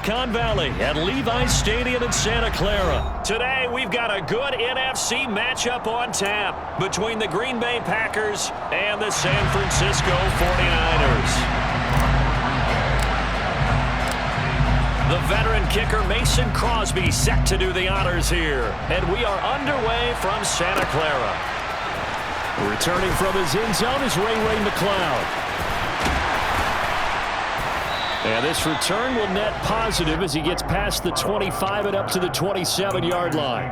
Silicon Valley at Levi's Stadium in Santa Clara. Today, we've got a good NFC matchup on tap between the Green Bay Packers and the San Francisco 49ers. The veteran kicker Mason Crosby set to do the honors here. And we are underway from Santa Clara. Returning from his end zone is Ray McCloud. And this return will net positive as he gets past the 25 and up to the 27-yard line.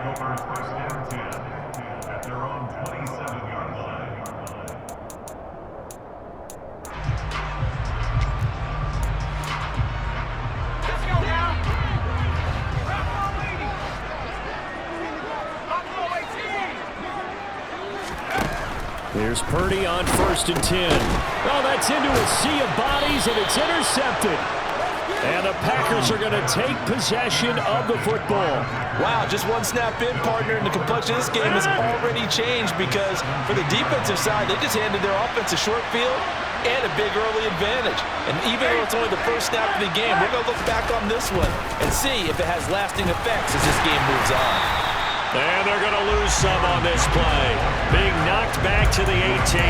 Here's Purdy on 1st and 10. Oh, that's into a sea of bodies, and it's intercepted. And the Packers are going to take possession of the football. Wow, just one snap in, partner, and the complexion of this game has already changed because for the defensive side, they just handed their offense a short field and a big early advantage. And even though it's only the first snap of the game, we're going to look back on this one and see if it has lasting effects as this game moves on. And they're going to lose some on this play. Being knocked back to the 18.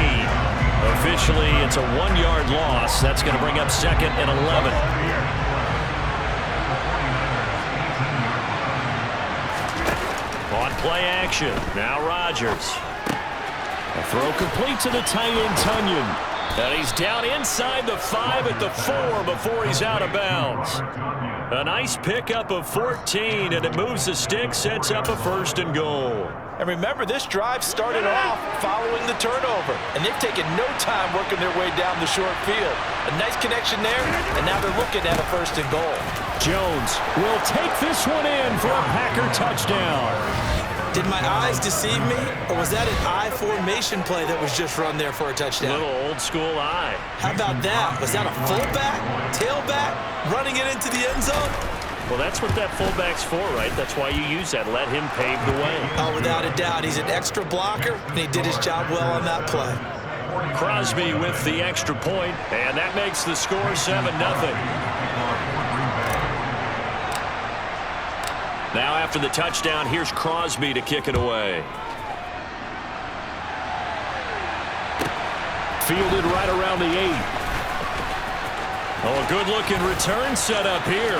Officially, it's a 1-yard loss. That's going to bring up 2nd and 11. On play action. Now Rodgers. A throw complete to the tight end, Tunyon. And he's down inside the 5 at the 4 before he's out of bounds. A nice pickup of 14, and it moves the stick, sets up a 1st and goal. And remember, this drive started off following the turnover, and they've taken no time working their way down the short field. A nice connection there, and now they're looking at a 1st and goal. Jones will take this one in for a Packer touchdown. Did my eyes deceive me, or was that an I formation play that was just run there for a touchdown? Little old school eye. How about that? Was that a fullback, tailback, running it into the end zone? Well, that's what that fullback's for, right? That's why you use that. Let him pave the way. Oh, without a doubt. He's an extra blocker, and he did his job well on that play. Crosby with the extra point, and that makes the score 7-0. Now after the touchdown, here's Crosby to kick it away. Fielded right around the 8. Oh, a good-looking return set up here.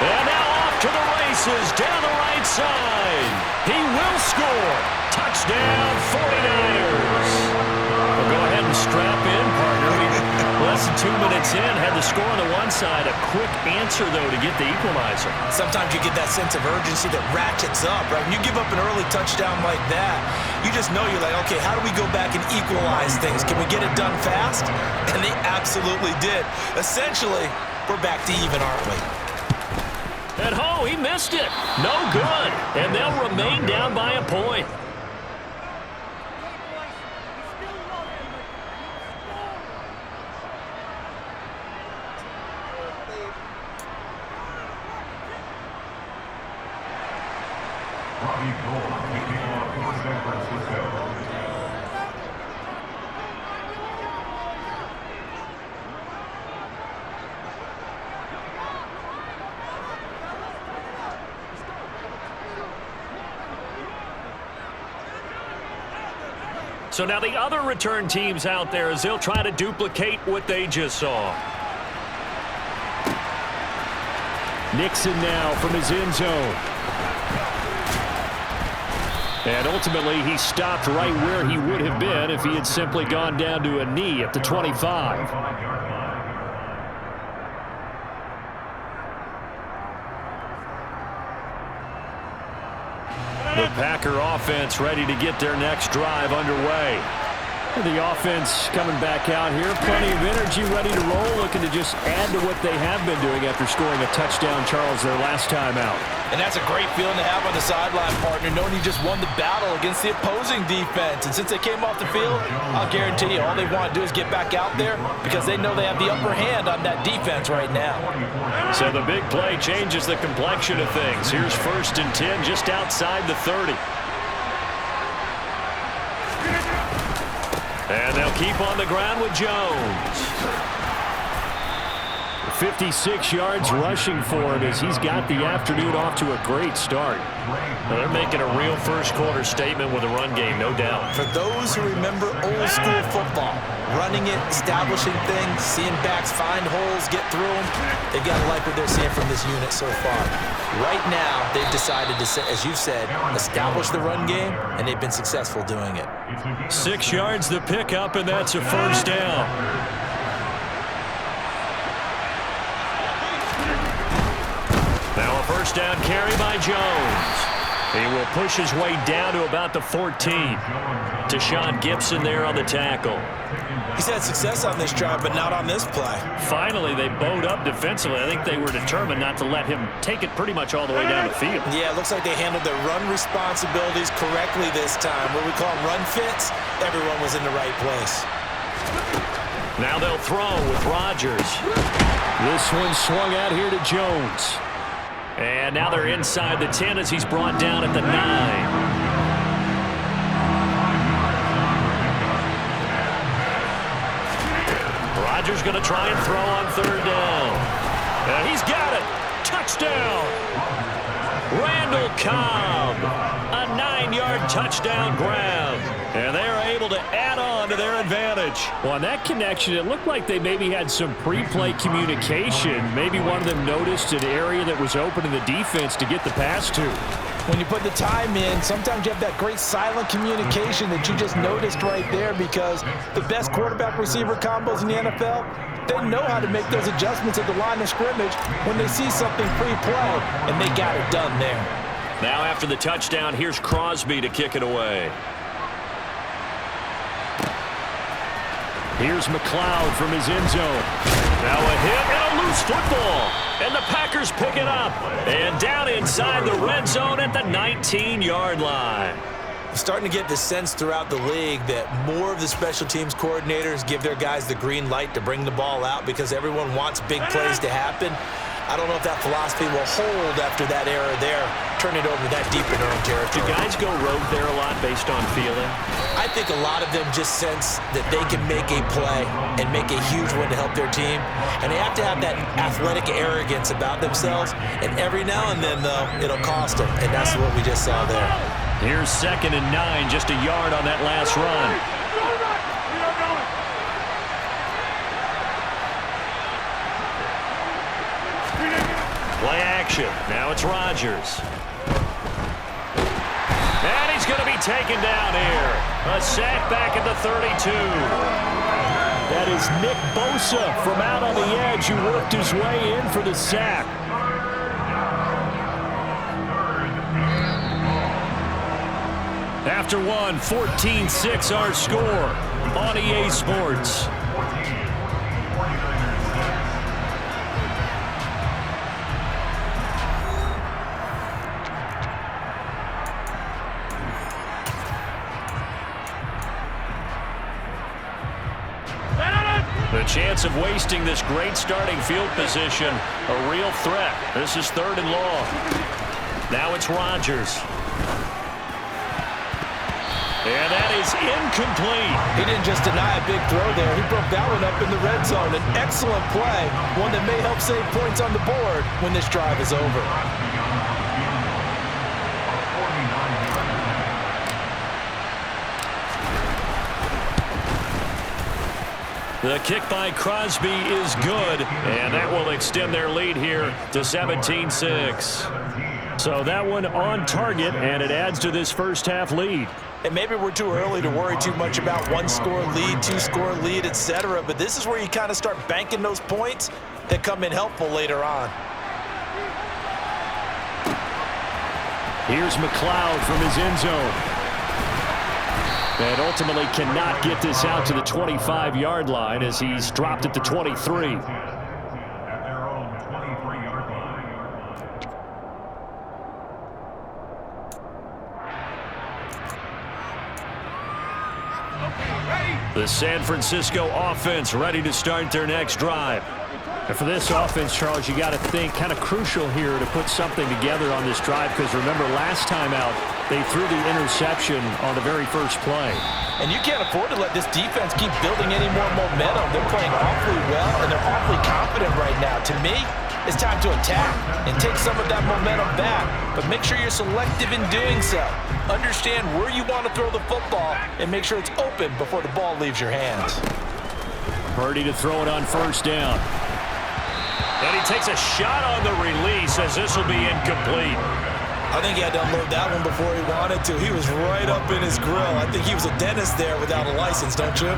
And now off to the races down the right side. He will score. Touchdown, 49ers. Well, go ahead and strap in, partner. Less than 2 minutes in, had the score on the one side. A quick answer, though, to get the equalizer. Sometimes you get that sense of urgency that ratchets up, right? When you give up an early touchdown like that, you just know you're like, okay, how do we go back and equalize things? Can we get it done fast? And they absolutely did. Essentially, we're back to even, aren't we? And he missed it. No good. And they'll remain down by a point. So now the other return teams out there as they'll try to duplicate what they just saw. Nixon now from his end zone. And ultimately he stopped right where he would have been if he had simply gone down to a knee at the 25. The Packer offense ready to get their next drive underway. The offense coming back out here. Plenty of energy, ready to roll, looking to just add to what they have been doing after scoring a touchdown, Charles, their last time out. And that's a great feeling to have on the sideline, partner, knowing you just won the battle against the opposing defense. And since they came off the field, I'll guarantee you all they want to do is get back out there because they know they have the upper hand on that defense right now. So the big play changes the complexion of things. Here's 1st and 10 just outside the 30. And they'll keep on the ground with Jones. 56 yards rushing for him as he's got the afternoon off to a great start. Well, they're making a real first-quarter statement with a run game, no doubt. For those who remember old-school football, running it, establishing things, seeing backs find holes, get through them, they've got to like what they're seeing from this unit so far. Right now, they've decided to, as you said, establish the run game, and they've been successful doing it. 6 yards the pickup, and that's a first down. Now a first down carry by Jones. He will push his way down to about the 14. Deshaun Gibson there on the tackle. He's had success on this drive, but not on this play. Finally, they bowed up defensively. I think they were determined not to let him take it pretty much all the way down the field. Yeah, it looks like they handled their run responsibilities correctly this time. What we call run fits, everyone was in the right place. Now they'll throw with Rodgers. This one swung out here to Jones. And now they're inside the 10 as he's brought down at the 9. Rodgers going to try and throw on third down. And he's got it. Touchdown. Randall Cobb. A 9-yard touchdown grab. And they're able to add on to their advantage. Well, on that connection, it looked like they maybe had some pre-play communication. Maybe one of them noticed an area that was open in the defense to get the pass to. When you put the time in, sometimes you have that great silent communication that you just noticed right there, because the best quarterback-receiver combos in the NFL, they know how to make those adjustments at the line of scrimmage when they see something pre-play, and they got it done there. Now after the touchdown, here's Crosby to kick it away. Here's McLeod from his end zone. Now a hit and a loose football. And the Packers pick it up. And down inside the red zone at the 19-yard line. Starting to get the sense throughout the league that more of the special teams coordinators give their guys the green light to bring the ball out because everyone wants big plays to happen. I don't know if that philosophy will hold after that era there, turn it over that deep in their own territory. Do guys go rogue there a lot based on feeling? I think a lot of them just sense that they can make a play and make a huge one to help their team. And they have to have that athletic arrogance about themselves. And every now and then, though, it'll cost them. And that's what we just saw there. Here's 2nd and 9, just a yard on that last run. Play action. Now it's Rodgers. And he's going to be taken down here. A sack back at the 32. That is Nick Bosa from out on the edge who worked his way in for the sack. After one, 14-6 our score on EA Sports. The chance of wasting this great starting field position, a real threat. This is 3rd and long. Now it's Rodgers. And that is incomplete. He didn't just deny a big throw there. He broke that one up in the red zone. An excellent play, one that may help save points on the board when this drive is over. The kick by Crosby is good, and that will extend their lead here to 17-6. So that one on target, and it adds to this first half lead. And maybe we're too early to worry too much about 1-score lead, 2-score lead, etc. But this is where you kind of start banking those points that come in helpful later on. Here's McLeod from his end zone. And ultimately cannot get this out to the 25-yard line as he's dropped at the 23. The San Francisco offense ready to start their next drive. And for this offense, Charles, you got to think kind of crucial here to put something together on this drive, because remember last time out, They threw the interception on the very first play. And you can't afford to let this defense keep building any more momentum. They're playing awfully well, and they're awfully confident right now. To me, it's time to attack and take some of that momentum back, but make sure you're selective in doing so. Understand where you want to throw the football and make sure it's open before the ball leaves your hands. Purdy to throw it on first down. And he takes a shot on the release as this will be incomplete. I think he had to unload that one before he wanted to. He was right up in his grill. I think he was a dentist there without a license, don't you?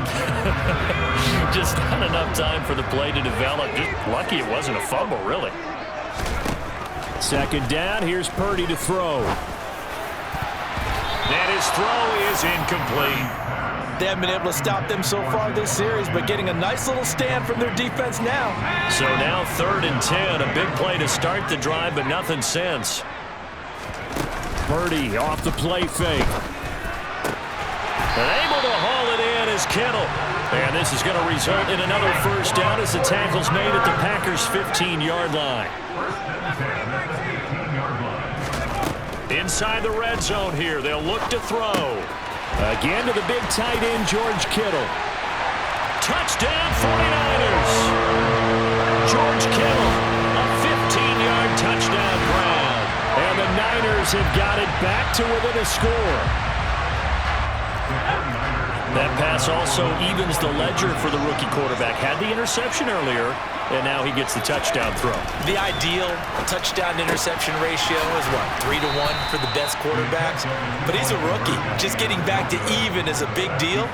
Just not enough time for the play to develop. Just lucky it wasn't a fumble, really. Second down, here's Purdy to throw. And his throw is incomplete. They haven't been able to stop them so far this series, but getting a nice little stand from their defense now. So now 3rd and 10, a big play to start the drive, but nothing since. Purdy off the play fake. And able to haul it in is Kittle. And this is going to result in another first down as the tackle's made at the Packers' 15-yard line. Inside the red zone here, they'll look to throw. Again to the big tight end, George Kittle. Touchdown, 49ers. George Kittle, a 15-yard touchdown grab. And the Niners have got it back to within a score. That pass also evens the ledger for the rookie quarterback. Had the interception earlier, and now he gets the touchdown throw. The ideal touchdown-interception ratio is, what, 3 to 1 for the best quarterbacks? But he's a rookie. Just getting back to even is a big deal.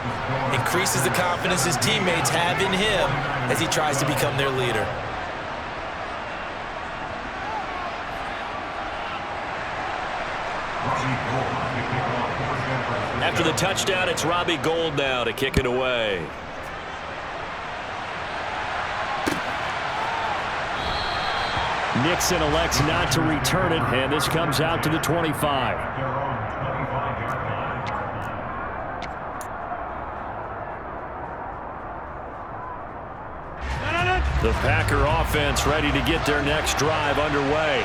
Increases the confidence his teammates have in him as he tries to become their leader. After the touchdown, it's Robbie Gould now to kick it away. Nixon elects not to return it, and this comes out to the 25. The Packer offense ready to get their next drive underway.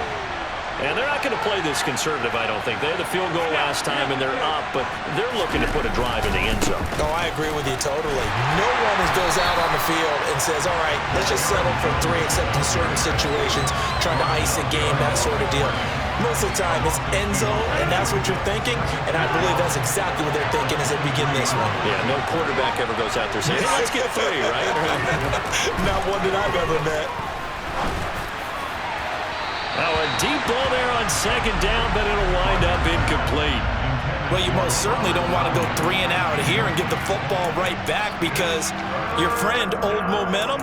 And they're not going to play this conservative, I don't think. They had the field goal last time, and they're up, but they're looking to put a drive in the end zone. Oh, I agree with you totally. No one goes out on the field and says, all right, let's just settle for 3, except in certain situations, trying to ice a game, that sort of deal. Most of the time, it's end zone, and that's what you're thinking, and I believe that's exactly what they're thinking as they begin this one. Yeah, no quarterback ever goes out there saying, hey, let's get 3, right? Not one that I've ever met. Now a deep ball there on second down, but it'll wind up incomplete. Well, you most certainly don't want to go 3 and out here and get the football right back because your friend, Old Momentum,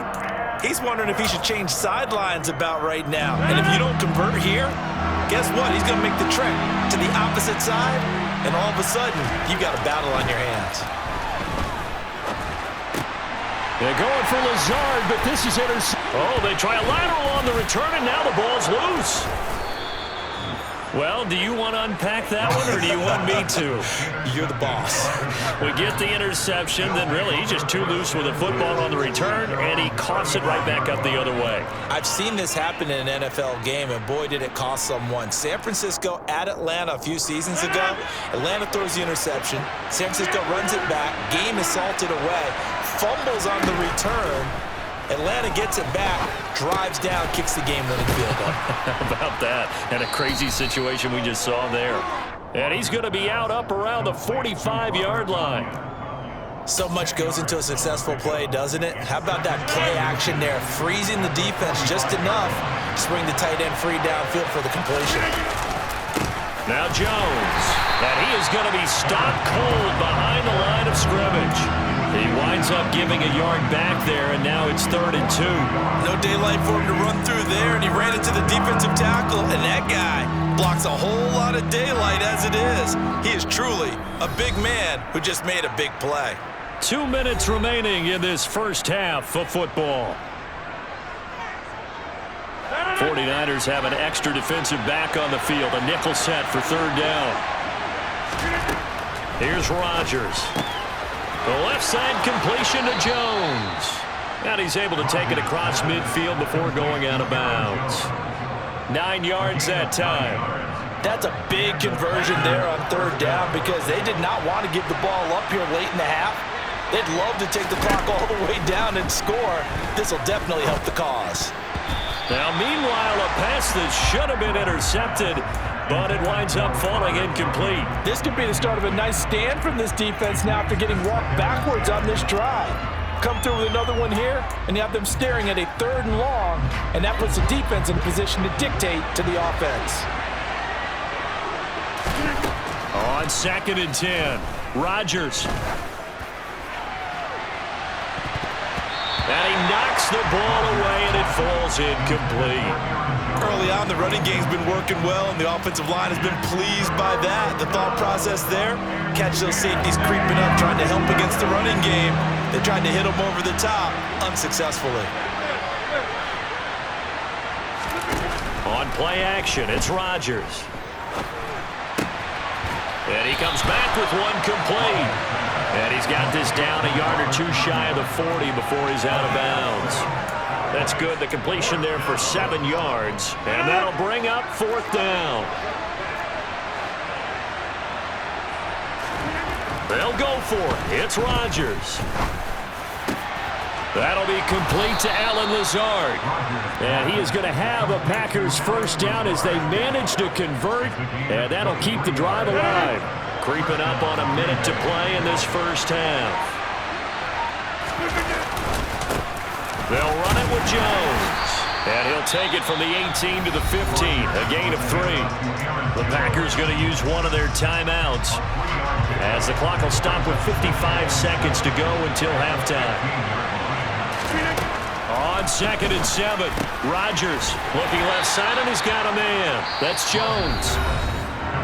he's wondering if he should change sidelines about right now. And if you don't convert here, guess what? He's going to make the trek to the opposite side, and all of a sudden, you've got a battle on your hands. They're going for Lazard, but this is intercepted. Oh, they try a lateral on the return, and now the ball's loose. Well, do you want to unpack that one, or do you want me to? You're the boss. We get the interception, then really he's just too loose with a football on the return, and he coughs it right back up the other way. I've seen this happen in an NFL game, and boy, did it cost someone. San Francisco at Atlanta a few seasons ago. Atlanta throws the interception. San Francisco runs it back. Game is salted away. Fumbles on the return. Atlanta gets it back, drives down, kicks the game-winning field goal. How about that? And a crazy situation we just saw there. And he's going to be out up around the 45-yard line. So much goes into a successful play, doesn't it? How about that play action there, freezing the defense just enough to bring the tight end free downfield for the completion. Now Jones, and he is going to be stopped cold behind the line of scrimmage. He winds up giving a yard back there, and now it's 3rd and 2. No daylight for him to run through there, and he ran into the defensive tackle, and that guy blocks a whole lot of daylight as it is. He is truly a big man who just made a big play. 2 minutes remaining in this first half of football. 49ers have an extra defensive back on the field, a nickel set for 3rd down. Here's Rodgers. The left side completion to Jones. And he's able to take it across midfield before going out of bounds. 9 yards that time. That's a big conversion there on third down because they did not want to give the ball up here late in the half. They'd love to take the clock all the way down and score. This will definitely help the cause. Now, meanwhile, a pass that should have been intercepted, but it winds up falling incomplete. This could be the start of a nice stand from this defense now after getting walked backwards on this drive. Come through with another one here, and you have them staring at a 3rd and long, and that puts the defense in a position to dictate to the offense. On 2nd and 10, Rodgers. And he knocks the ball away, and it falls incomplete. Early on, the running game's been working well, and the offensive line has been pleased by that. The thought process there, catch those safeties creeping up, trying to help against the running game. They tried to hit them over the top, unsuccessfully. On play action, it's Rodgers. And he comes back with one complete. And he's got this down a yard or 2 shy of the 40 before he's out of bounds. That's good. The completion there for 7 yards. And that'll bring up 4th down. They'll go for it. It's Rodgers. That'll be complete to Allen Lazard. And he is going to have a Packers first down as they manage to convert. And that'll keep the drive alive. Creeping up on a minute to play in this first half. They'll run it with Jones. And he'll take it from the 18 to the 15. A gain of 3. The Packers going to use one of their timeouts as the clock will stop with 55 seconds to go until halftime. On 2nd and 7, Rodgers looking left side, and he's got a man. That's Jones.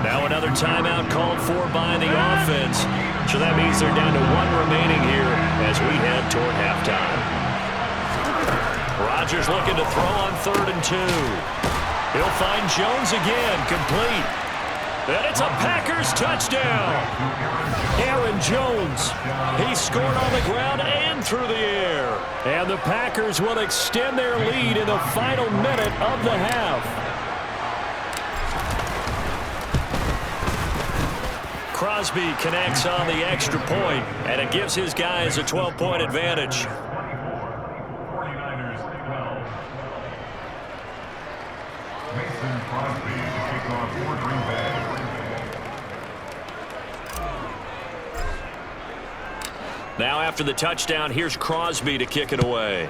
Now another timeout called for by the offense. So that means they're down to 1 remaining here as we head toward halftime. Rodgers looking to throw on 3rd and 2. He'll find Jones again, complete. And it's a Packers touchdown. Aaron Jones, he scored on the ground and through the air. And the Packers will extend their lead in the final minute of the half. Crosby connects on the extra point, and it gives his guys a 12-point advantage. Now after the touchdown, here's Crosby to kick it away.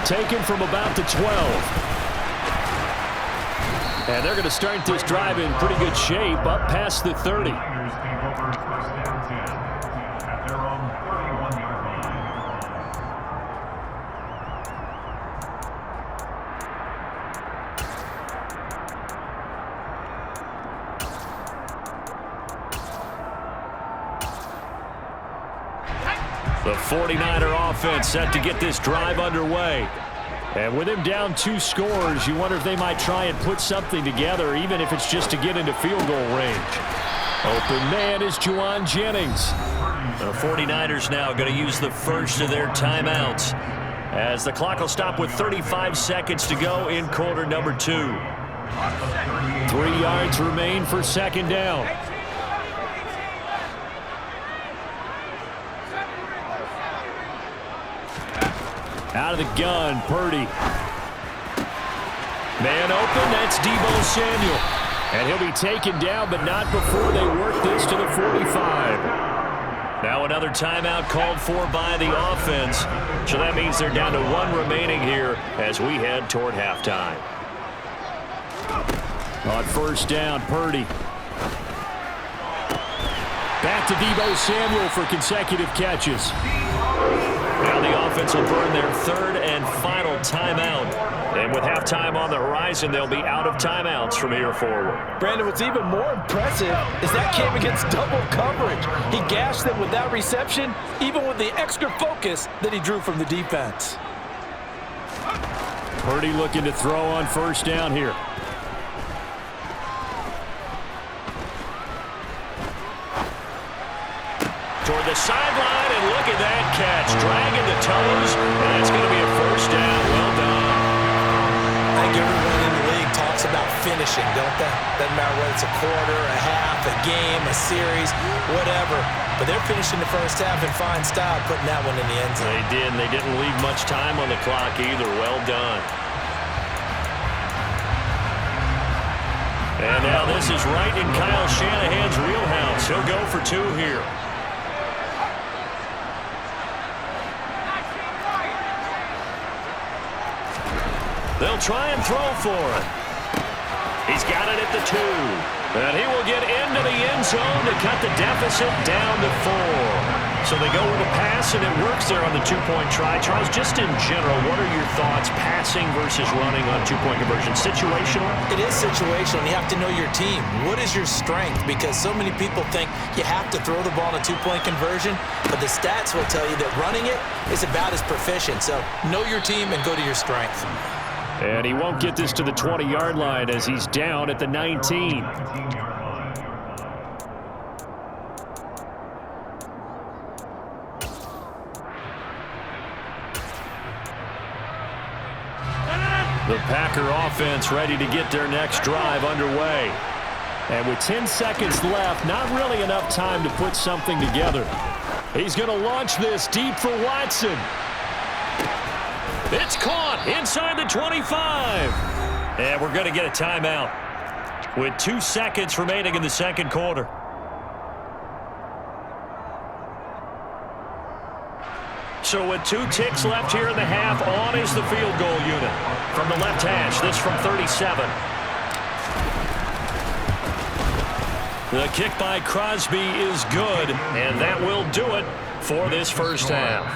Taken from about the 12. And they're going to start this drive in pretty good shape, up past the 30. The 49er offense set to get this drive underway. And with him down 2 scores, you wonder if they might try and put something together, even if it's just to get into field goal range. Open man is Juwan Jennings. The 49ers now going to use the first of their timeouts as the clock will stop with 35 seconds to go in quarter number 2. 3 yards remain for 2nd down. Out of the gun, Purdy. Man open, that's Deebo Samuel. And he'll be taken down, but not before they work this to the 45. Now another timeout called for by the offense. So that means they're down to 1 remaining here as we head toward halftime. On 1st down, Purdy. Back to Deebo Samuel for consecutive catches. Now the offense will burn their 3rd and final timeout. And with halftime on the horizon, they'll be out of timeouts from here forward. Brandon, what's even more impressive is that came against double coverage. He gashed them with that reception, even with the extra focus that he drew from the defense. Purdy looking to throw on 1st down here. Toward the sideline, and look at that catch. Dragging the toes, and it's going to be a 1st down. Well done. Thank you, finishing, don't they? Doesn't matter whether it's a quarter, a half, a game, a series, whatever. But they're finishing the first half in fine style, putting that one in the end zone. They did, and they didn't leave much time on the clock either. Well done. And now this is right in Kyle Shanahan's wheelhouse. He'll go for two here. They'll try and throw for it. He's got it at the 2. And he will get into the end zone to cut the deficit down to 4. So they go with a pass, and it works there on the two-point try. Charles, just in general, what are your thoughts passing versus running on two-point conversion? Situational? It is situational, and you have to know your team. What is your strength? Because so many people think you have to throw the ball in a two-point conversion, but the stats will tell you that running it is about as proficient. So know your team and go to your strength. And he won't get this to the 20-yard line as he's down at the 19. The Packer offense ready to get their next drive underway. And with 10 seconds left, not really enough time to put something together. He's going to launch this deep for Watson. It's caught inside the 25. And we're going to get a timeout with 2 seconds remaining in the second quarter. So with 2 ticks left here in the half, on is the field goal unit. From the left hash, this from 37. The kick by Crosby is good, and that will do it for this first half.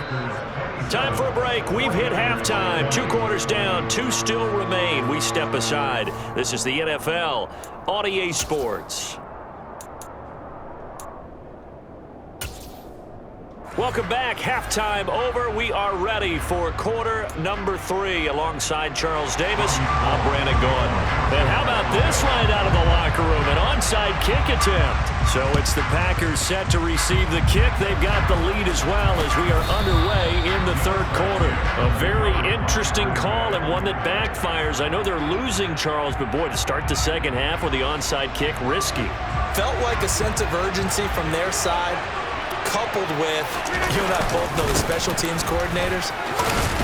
Time for a break. We've hit halftime. 2 quarters down, 2 still remain. We step aside. This is the NFL on EA Sports. Welcome back. Halftime over. We are ready for quarter number 3. Alongside Charles Davis, I'm Brandon Gaudin. And how about this right out of the locker room? An onside kick attempt. So it's the Packers set to receive the kick. They've got the lead as well as we are underway in the third quarter. A very interesting call and one that backfires. I know they're losing, Charles, but boy, to start the second half with the onside kick, risky. Felt like a sense of urgency from their side, coupled with, you and I both know the special teams coordinators,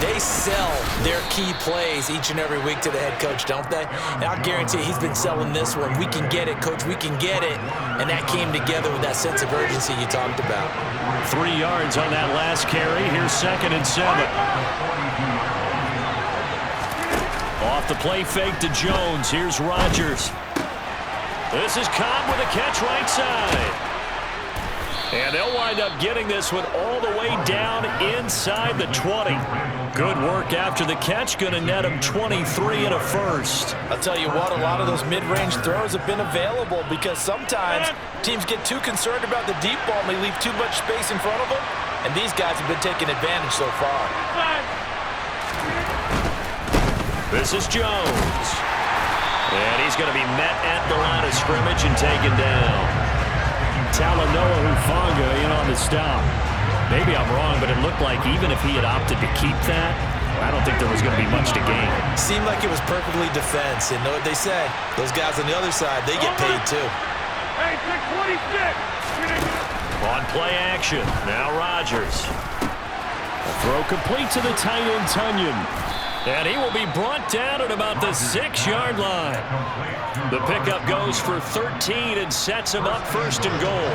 they sell their key plays each and every week to the head coach, don't they? And I'll guarantee he's been selling this one. We can get it, coach, we can get it. And that came together with that sense of urgency you talked about. 3 yards on that last carry. Here's 2nd and 7. Off the play fake to Jones. Here's Rodgers. This is Cobb with a catch right side. And they'll wind up getting this one all the way down inside the 20. Good work after the catch. Going to net him 23 and a first. I'll tell you what, a lot of those mid-range throws have been available because sometimes teams get too concerned about the deep ball and they leave too much space in front of them. And these guys have been taking advantage so far. This is Jones. And he's going to be met at the line of scrimmage and taken down. Talanoa Hufanga in on the stop. Maybe I'm wrong, but it looked like even if he had opted to keep that, I don't think there was going to be much to gain. Seemed like it was perfectly defense. And know what they say? Those guys on the other side, they get paid too. Hey, 626. On play action. Now Rodgers. A throw complete to the tight end Tunyon. And he will be brought down at about the 6-yard line. The pickup goes for 13 and sets him up 1st and goal.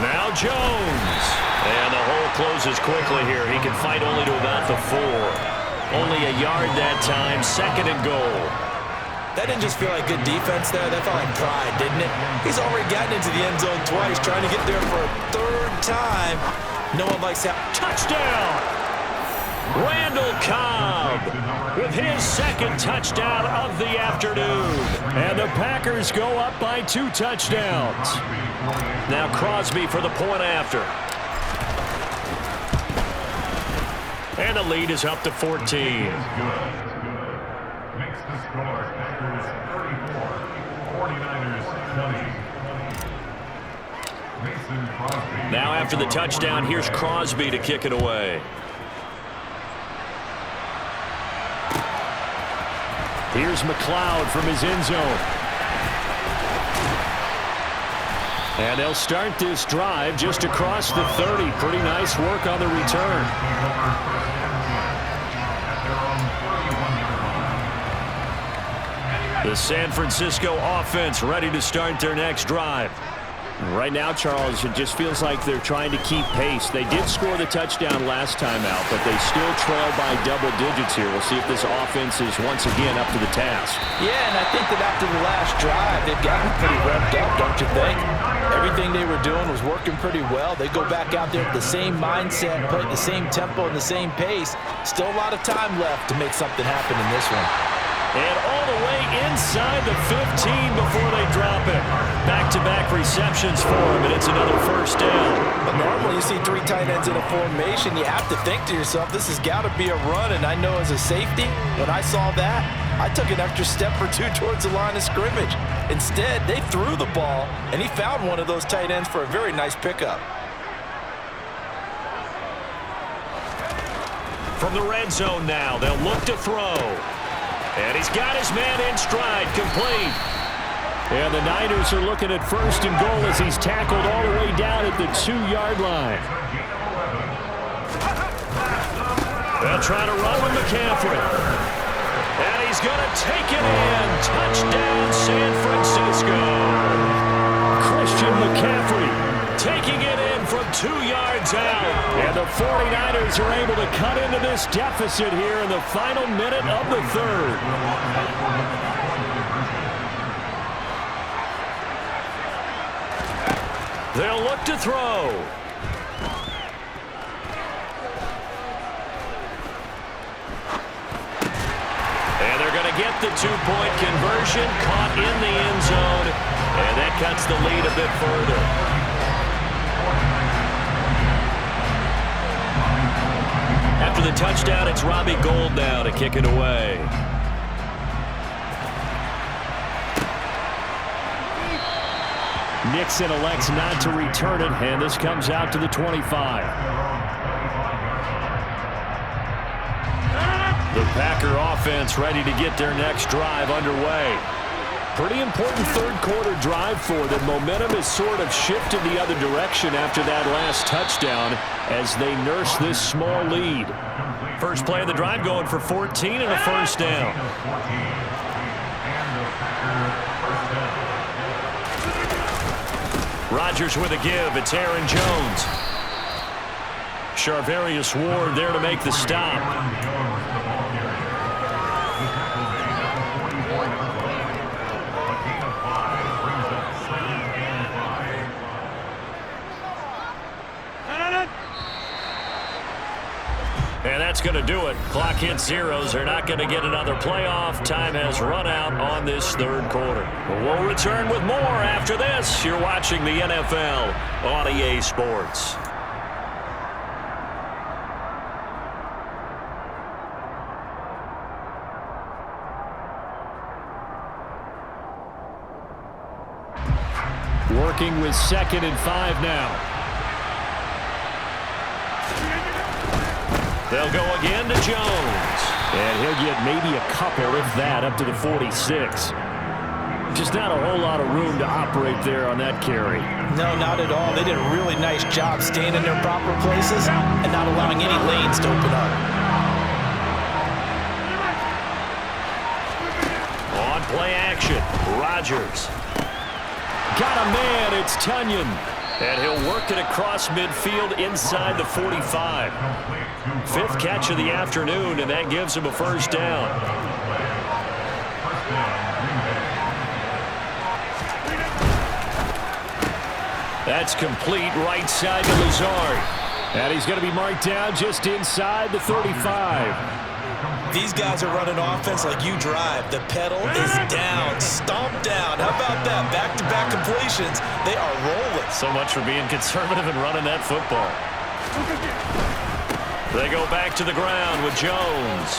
Now Jones. And the hole closes quickly here. He can fight only to about the 4. Only a yard that time. 2nd and goal. That didn't just feel like good defense there. That felt like pride, didn't it? He's already gotten into the end zone twice, trying to get there for a 3rd time. No one likes that. Touchdown! Randall Cobb with his 2nd touchdown of the afternoon. And the Packers go up by 2 touchdowns. Now Crosby for the point after. And the lead is up to 14. Now after the touchdown, here's Crosby to kick it away. Here's McLeod from his end zone. And they'll start this drive just across the 30. Pretty nice work on the return. The San Francisco offense ready to start their next drive. Right now, Charles, it just feels like they're trying to keep pace. They did score the touchdown last time out, but they still trail by double digits here. We'll see if this offense is once again up to the task. Yeah, and I think that after the last drive, they've gotten pretty revved up, don't you think? Everything they were doing was working pretty well. They go back out there with the same mindset, play at the same tempo and the same pace. Still a lot of time left to make something happen in this one. And all the way inside the 15 before they drop it. Back-to-back receptions for him, and it's another first down. But normally you see three tight ends in a formation, you have to think to yourself, this has got to be a run. And I know as a safety, when I saw that, I took an extra step or two towards the line of scrimmage. Instead, they threw the ball, and he found one of those tight ends for a very nice pickup. From the red zone now, they'll look to throw. And he's got his man in stride, complete. And the Niners are looking at first and goal as he's tackled all the way down at the 2-yard line. They'll try to run with McCaffrey. And he's going to take it in. Touchdown, San Francisco. Christian McCaffrey taking it in from 2 yards out. And the 49ers are able to cut into this deficit here in the final minute of the third. They'll look to throw. And they're going to get the 2-point conversion, caught in the end zone. And that cuts the lead a bit further. After the touchdown, it's Robbie Gould now to kick it away. Nixon elects not to return it, and this comes out to the 25. The Packer offense ready to get their next drive underway. Pretty important third-quarter drive for them. Momentum has sort of shifted the other direction after that last touchdown as they nurse this small lead. First play of the drive going for 14 and a first down. Rodgers with a give. It's Aaron Jones. Charvarius Ward there to make the stop. And that's going to do it. Clock hits zeros. They're not going to get another playoff. Time has run out on this third quarter. We'll return with more after this. You're watching the NFL on EA Sports. Working with 2nd and 5 now. They'll go again to Jones. And he'll get maybe a couple, if that, up to the 46. Just not a whole lot of room to operate there on that carry. No, not at all. They did a really nice job staying in their proper places and not allowing any lanes to open up. On play action, Rodgers. Got a man, it's Tunyon. And he'll work it across midfield inside the 45. 5th catch of the afternoon, and that gives him a first down. That's complete right side to Lazard. And he's going to be marked down just inside the 35. These guys are running offense like you drive. The pedal is down, stomped down. How about that? Back-to-back completions. They are rolling. So much for being conservative and running that football. They go back to the ground with Jones.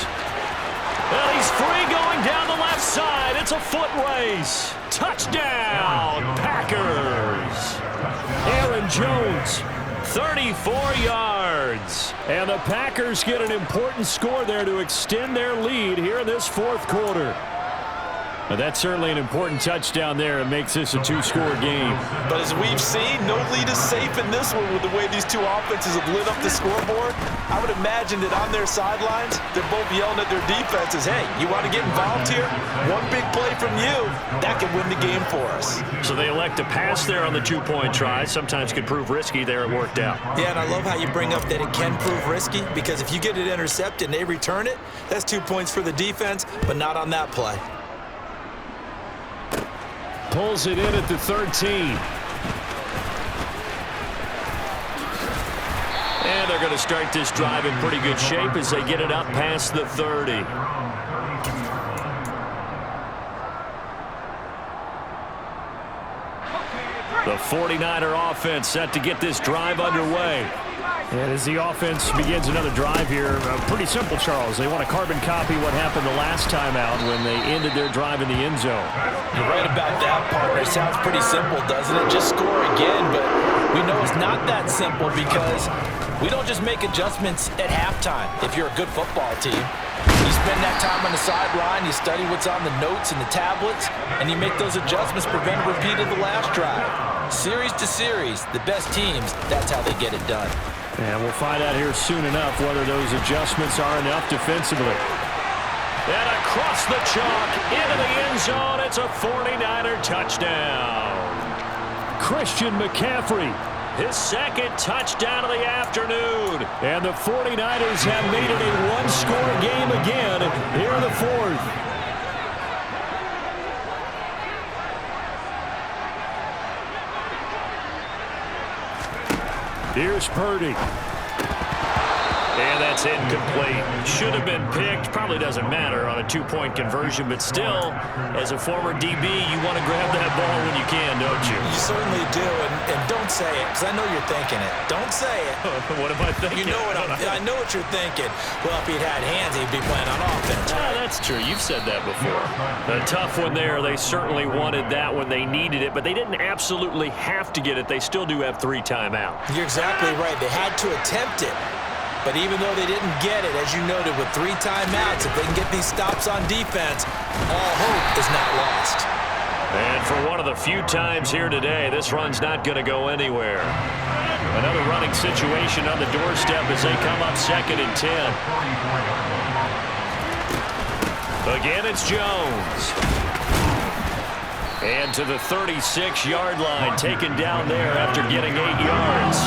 Well, he's free going down the left side. It's a foot race. Touchdown, Packers. Aaron Jones. 34 yards. And the Packers get an important score there to extend their lead here in this fourth quarter. Now that's certainly an important touchdown there. It makes this a two-score game. But as we've seen, no lead is safe in this one with the way these two offenses have lit up the scoreboard. I would imagine that on their sidelines, they're both yelling at their defenses, hey, you want to get involved here? One big play from you, that could win the game for us. So they elect to pass there on the two-point try. Sometimes could prove risky there. It worked out. Yeah, and I love how you bring up that it can prove risky because if you get it intercepted and they return it, that's 2 points for the defense, but not on that play. Pulls it in at the 13. And they're going to start this drive in pretty good shape as they get it up past the 30. The 49er offense set to get this drive underway. And as the offense begins another drive here, pretty simple, Charles. They want to carbon copy what happened the last time out when they ended their drive in the end zone. You're right about that, partner. It sounds pretty simple, doesn't it? Just score again, but we know it's not that simple because we don't just make adjustments at halftime if you're a good football team. You spend that time on the sideline, you study what's on the notes and the tablets, and you make those adjustments, prevent a repeat of the last drive. Series to series, the best teams, that's how they get it done. And we'll find out here soon enough whether those adjustments are enough defensively. And across the chalk, into the end zone, it's a 49er touchdown. Christian McCaffrey, his second touchdown of the afternoon. And the 49ers have made it a one-score game again here in the fourth. Here's Purdy. And that's incomplete. Should have been picked. Probably doesn't matter on a two-point conversion, but still, as a former DB, you want to grab that ball when you can, don't you? You certainly do, and don't say it, because I know you're thinking it. Don't say it. What am I thinking? You know what I know what you're thinking. Well, if he'd had hands, he'd be playing on offense. Ah, that's true. You've said that before. A tough one there. They certainly wanted that when they needed it, but they didn't absolutely have to get it. They still do have 3 timeouts. You're exactly right. They had to attempt it. But even though they didn't get it, as you noted, with 3 timeouts, if they can get these stops on defense, all hope is not lost. And for one of the few times here today, this run's not going to go anywhere. Another running situation on the doorstep as they come up 2nd and 10. Again, it's Jones. And to the 36-yard line, taken down there after getting 8 yards.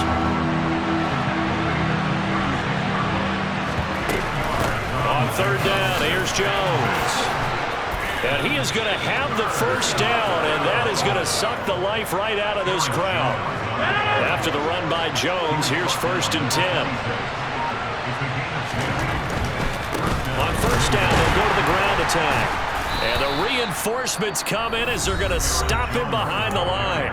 On 3rd down, here's Jones. And he is going to have the first down, and that is going to suck the life right out of this crowd. After the run by Jones, here's 1st and 10. On 1st down, they'll go to the ground attack. And the reinforcements come in as they're going to stop him behind the line.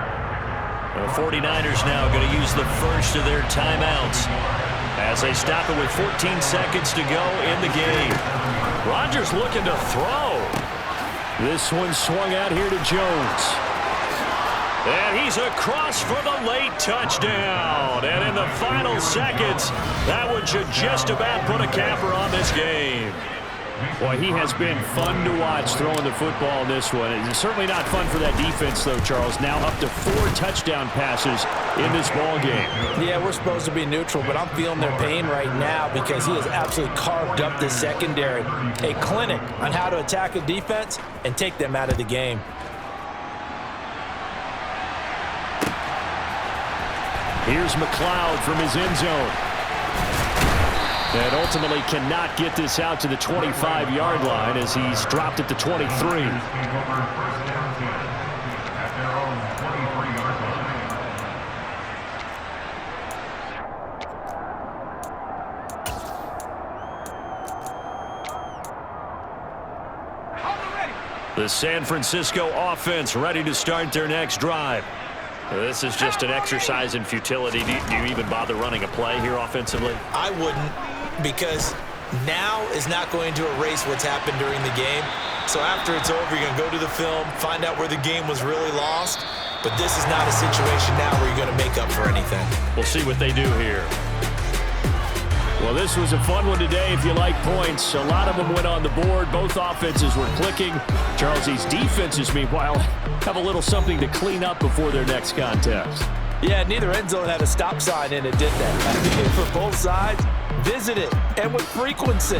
The 49ers now going to use the first of their timeouts as they stop it with 14 seconds to go in the game. Rodgers looking to throw. This one swung out here to Jones. And he's across for the late touchdown. And in the final seconds, that one should just about put a capper on this game. Boy, he has been fun to watch throwing the football in this one. It's certainly not fun for that defense, though, Charles. Now up to 4 touchdown passes in this ball game. Yeah, we're supposed to be neutral, but I'm feeling their pain right now because he has absolutely carved up this secondary. A clinic on how to attack a defense and take them out of the game. Here's McLeod from his end zone. And ultimately cannot get this out to the 25-yard line as he's dropped at the 23. The San Francisco offense ready to start their next drive. This is just an exercise in futility. Do you even bother running a play here offensively? I wouldn't, because now is not going to erase what's happened during the game. So after it's over, you're going to go to the film, find out where the game was really lost, But this is not a situation now where you're going to make up for anything. We'll see what they do here. Well, this was a fun one today if you like points. A lot of them went on the board. Both offenses were clicking. Charles, these defenses, meanwhile, have a little something to clean up before their next contest. Yeah, neither end zone had a stop sign in it, did they? For both sides, visit it, and with frequency.